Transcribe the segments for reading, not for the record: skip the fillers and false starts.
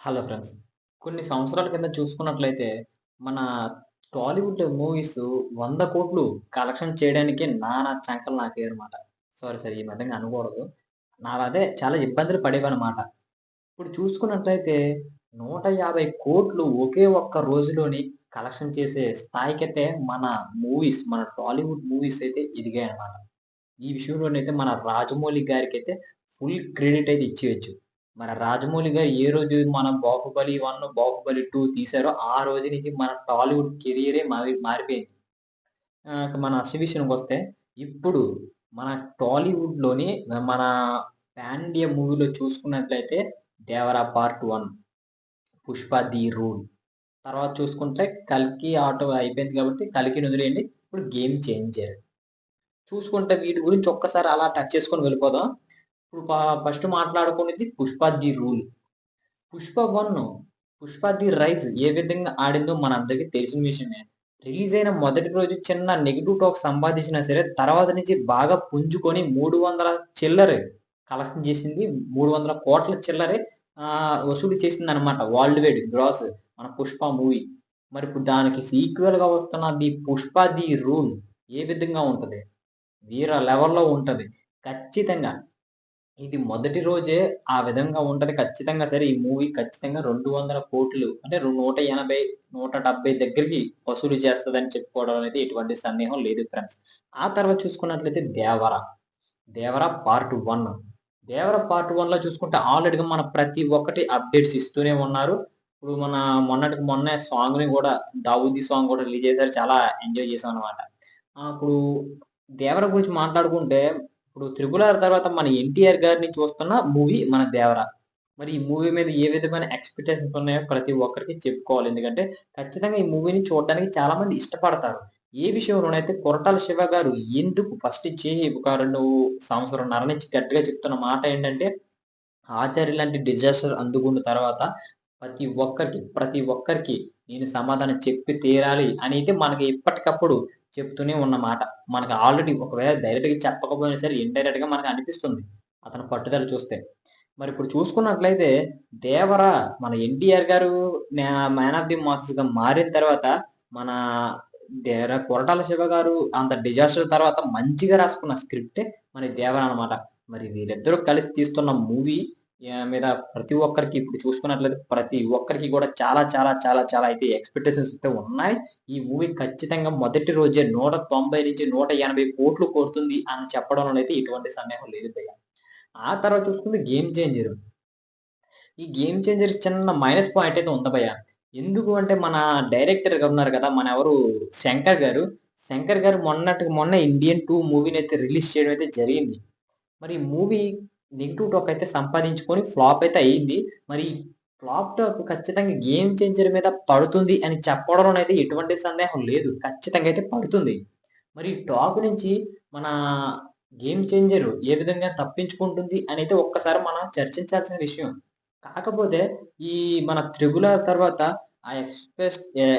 Hello friends. కొన్ని సంవత్సరాల కింద చూసుకున్నట్లయితే, మన టాలీవుడ్ మూవీస్ 100,00,00,000 కలెక్షన్ చేయడానికి నానా చంకలు నాకేయనమాట. సారీ ఈ విధంగా అనకూడదు. అదే చాలా ఇబ్బందులు పడేవనమాట. ఇప్పుడు చూసుకున్నట్లయితే 150,00,00,000 ఒకే ఒక్క రోజులోని కలెక్షన్ చేసే స్థాయికైతే మన టాలీవుడ్ మూవీస్ అయితే ఎదిగాయన్నమాట. ఈ విషయంలోనైతే మన రాజమౌళి గారికైతే ఫుల్ క్రెడిట్ అయితే ఇచ్చేయొచ్చు. మన రాజమౌళి గారు ఏ రోజు మన 'బాహుబలి 1', 'బాహుబలి 2' తీశారో ఆ రోజు నుంచి మన టాలీవుడ్ కెరియరే మారిపోయింది. మన అసలు విషయానికొస్తే ఇప్పుడు మన టాలీవుడ్‌లోని మన పాన్ ఇండియా మూవీలో చూసుకున్నట్లయితే 'దేవర పార్ట్ 1', 'పుష్ప ది రూల్', తర్వాత చూసుకుంటే 'కల్కి' ఆటో అయిపోయింది కాబట్టి 'కల్కిని' వదిలేయండి. ఇప్పుడు 'గేమ్ చేంజర్'. చూసుకుంటే వీటి గురించి ఒక్కసారి అలా టచ్ చేసుకొని వెళ్ళిపోదాం. ఇప్పుడు ఫస్ట్ మాట్లాడుకునేది 'Pushpa the rule'. 'Pushpa 1', 'Pushpa the rise' ఏ విధంగా ఆడిందో మనందరికీ తెలిసిన విషయమే. రిలీజ్ అయిన మొదటి రోజు చిన్న నెగెటివ్ టాక్ సంపాదించినా సరే, తర్వాత నుంచి బాగా పుంజుకొని 300 చిల్లరే కలెక్షన్ చేసింది. 300,00,00,000 చిల్లరే వసూలు చేసిందనమాట. వరల్డ్ వైడ్ గ్రాస్ మన 'పుష్ప' మూవీ. మరిప్పుడు దానికి సీక్వెల్‌గా వస్తున్న 'పుష్ప ది రూల్' ఏ విధంగా ఉంటది? వేరే లెవెల్‌లో ఉంటది. ఖచ్చితంగా. ఇది మొదటి రోజే ఆ విధంగా ఉంటది. ఖచ్చితంగా సరే ఈ మూవీ ఖచ్చితంగా 200,00,00,000 అంటే 180, 170 దగ్గరికి వసూలు చేస్తదని చెప్పుకోవడం అనేది ఎటువంటి సందేహం లేదు ఫ్రెండ్స్. ఆ తర్వాత చూసుకున్నట్లయితే 'దేవర'. 'దేవర పార్ట్ 1'. 'దేవర పార్ట్ 1'లో చూసుకుంటే ఆల్రెడీగా మన ప్రతి ఒక్కటి అప్‌డేట్స్ ఇస్తూనే ఉన్నారు. ఇప్పుడు మొన్నటికి మొన్నే సాంగ్‌ని గూడా 'దావూదీ' సాంగ్ గూడా రిలీజ్ చేశారు. చాలా ఎంజాయ్ చేశామనమాట. ఇప్పుడు 'దేవర' గురించి మాట్లాడుకుంటే ఇప్పుడు 'త్రిబుల్ ఆర్' తర్వాత మన 'ఎన్టీఆర్' గారిని చూస్తున్న మూవీ మన 'దేవర'. మరి ఈ మూవీ మీద ఏ విధమైన ఎక్స్‌పెక్టేషన్స్ ఉన్నాయో ప్రతి ఒక్కరికి చెప్పుకోవాలి. ఎందుకంటే ఖచ్చితంగా ఈ మూవీని చూడడానికి చాలా మంది ఇష్టపడతారు. ఏ విషయంలోనైతే కొరటాల శివ గారు ఎందుకు ఫస్ట్ నుంచి ఒక 2 సంవత్సరంన్నర నుంచి గట్టిగా చెప్తున్న మాట ఏంటంటే, 'ఆచార్య' లాంటి డిజాస్టర్ అందుకున్న తర్వాత ప్రతి ఒక్కరికి నేను సమాధానం చెప్పి తీరాలి అనైతే మనకి ఎప్పటికప్పుడు చెప్తూనే ఉన్న మాట. మనకు ఆల్రెడీ ఒకవేళ డైరెక్ట్‌గా చెప్పకపోయినా సరే ఇండైరెక్ట్‌గా మనకు అనిపిస్తుంది. అతని పట్టుదల చూస్తే. మరిప్పుడు చూసుకున్నట్లయితే 'దేవర' మన 'ఎన్టీఆర్' గారు మ్యాన్ ఆఫ్ ది మాసెస్‌గా మారిన తర్వాత మన 'కొరటాల శివ' గారు అంత డిజాస్టర్ తర్వాత మంచిగా రాసుకున్న స్క్రిప్టే మన 'దేవర' అన్నమాట. మరి వీరిద్దరూ కలిసి తీస్తున్న మూవీ మీద ప్రతి ఒక్కరికి ఇప్పుడు చూసుకున్నట్లయితే ప్రతి ఒక్కరికి కూడా చాలా చాలా చాలా చాలా అయితే ఎక్స్‌పెక్టేషన్స్ అయితే ఉన్నాయి. ఈ మూవీ ఖచ్చితంగా మొదటి రోజే 190-180,00,00,000 కొడుతుంది అని చెప్పడంలోనైతే ఎటువంటి సందేహం లేదు భయ్య. ఆ తర్వాత చూసుకుంటే 'గేమ్ చేంజర్'. ఈ 'గేమ్ చేంజర్' చిన్న మైనస్ పాయింట్ అయితే ఉంది భయ్య. ఎందుకు అంటే మన డైరెక్టర్ గారు ఉన్నారు కదా! మన ఎవరు 'శంకర్' గారు. 'శంకర్' గారు మొన్నటికి మొన్న 'ఇండియన్ 2' మూవీనైతే రిలీజ్ చేయడం అయితే జరిగింది. మరి ఈ మూవీ నెగెటివ్ టాక్ అయితే సంపాదించుకొని ఫ్లాప్ అయితే అయింది. మరి ఫ్లాప్ టాక్ ఖచ్చితంగా 'గేమ్ చేంజర్' మీద పడుతుంది అని చెప్పడంలోనైతే ఎటువంటి సందేహం లేదు. ఖచ్చితంగా అయితే పడుతుంది. మరి ఈ టాక్ నుంచి మన 'గేమ్ చేంజర్' ఏ విధంగా తప్పించుకుంటుంది అనైతే ఒక్కసారి మనం చర్చించాల్సిన విషయం. కాకపోతే ఈ మన 'త్రిబుల్ ఆర్' తర్వాత ఆ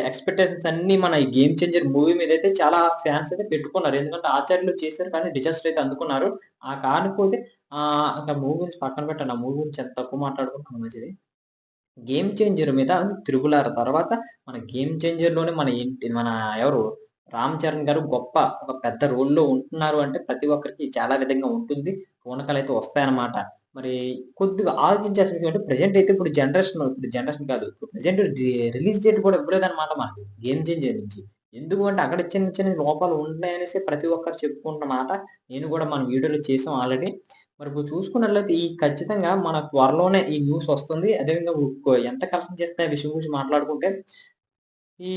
ఎక్స్‌పెక్టేషన్స్ అన్నీ మన ఈ 'గేమ్ చేంజర్' మూవీ మీదైతే చాలా ఫ్యాన్స్ అయితే పెట్టుకున్నారు. ఎందుకంటే 'ఆచార్యలో' చేశారు కానీ డిజాస్టర్ అయితే అందుకున్నారు. కాకపోతే ఇంక మూవీ గురించి పక్కన పెట్టండి. ఆ మూవీ గురించి ఎంత తక్కువ మాట్లాడుకుంటే అంత మంచిది. 'గేమ్ చేంజర్' మీద 'త్రిబుల్ ఆర్' తర్వాత మన 'గేమ్ చేంజర్‌లోనే' మన ఎవరు 'రామ్ చరణ్' గారు ఒక పెద్ద రోల్‌లో ఉంటున్నారు అంటే ప్రతి ఒక్కరికి చాలా విధంగా ఉంటుంది. పూనకాలైతే వస్తాయన్నమాట. మరి కొద్దిగా ఆలోచించాల్సిన విషయం అంటే ప్రెజెంట్ అయితే ఇప్పుడు జనరేషన్ కాదు. ఇప్పుడు ప్రెజెంట్ రిలీజ్ డేట్ కూడా ఇవ్వలేదన్నమాట మనకి 'గేమ్ చేంజర్' నుంచి. ఎందుకు అంటే అక్కడ చిన్న చిన్న లోపాలు ఉన్నాయనేసి ప్రతి ఒక్కరు చెప్పుకుంటున్న మాట. నేను కూడా మన వీడియోలో చేసాం ఆల్రెడీ. మరిప్పుడు చూసుకున్నట్లయితే ఈ ఖచ్చితంగా మన త్వరలోనే ఈ న్యూస్ వస్తుంది. అదేవిధంగా ఎంత కలెక్షన్ చేస్తాయి ఆ విషయం గురించి మాట్లాడుకుంటే, ఈ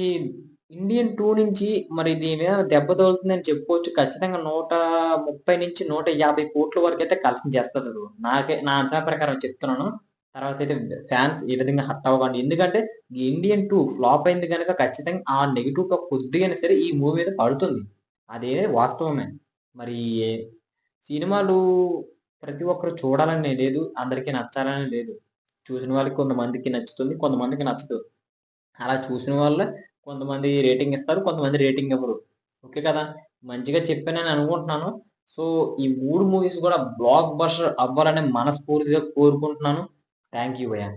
'ఇండియన్ 2' నుంచి మరి దీని మీద దెబ్బ తగులుతుందని చెప్పుకోవచ్చు. ఖచ్చితంగా 130-150,00,00,000 వరకైతే కలెక్షన్ చేస్తదది. నా అంచనా ప్రకారం చెప్తున్నాను. తర్వాతైతే ఫ్యాన్స్ ఏ విధంగా హర్ట్ అవ్వకండి. ఎందుకంటే 'ఇండియన్ 2' ఫ్లాప్ అయింది గనక ఖచ్చితంగా ఆ నెగెటివ్ టాక్ కొద్దిగైనా సరే ఈ మూవీ మీద పడుతుంది. అదే వాస్తవమే. మరి సినిమాలు ప్రతి ఒక్కరు చూడాలని లేదు. అందరికి నచ్చాలని లేదు. చూసిన వాళ్ళకి కొంతమందికి నచ్చుతుంది. కొంతమందికి నచ్చదు. అలా చూసిన వాళ్ళే కొంతమంది రేటింగ్ ఇస్తారు. కొంతమంది రేటింగ్ ఇవ్వరు. ఓకే కదా! మంచిగా చెప్పానని అనుకుంటున్నాను. సో, ఈ 3 మూవీస్ కూడా బ్లాక్ బస్టర్ అవ్వాలని మనస్ఫూర్తిగా కోరుకుంటున్నాను. థాంక్ యూ భయ్యా!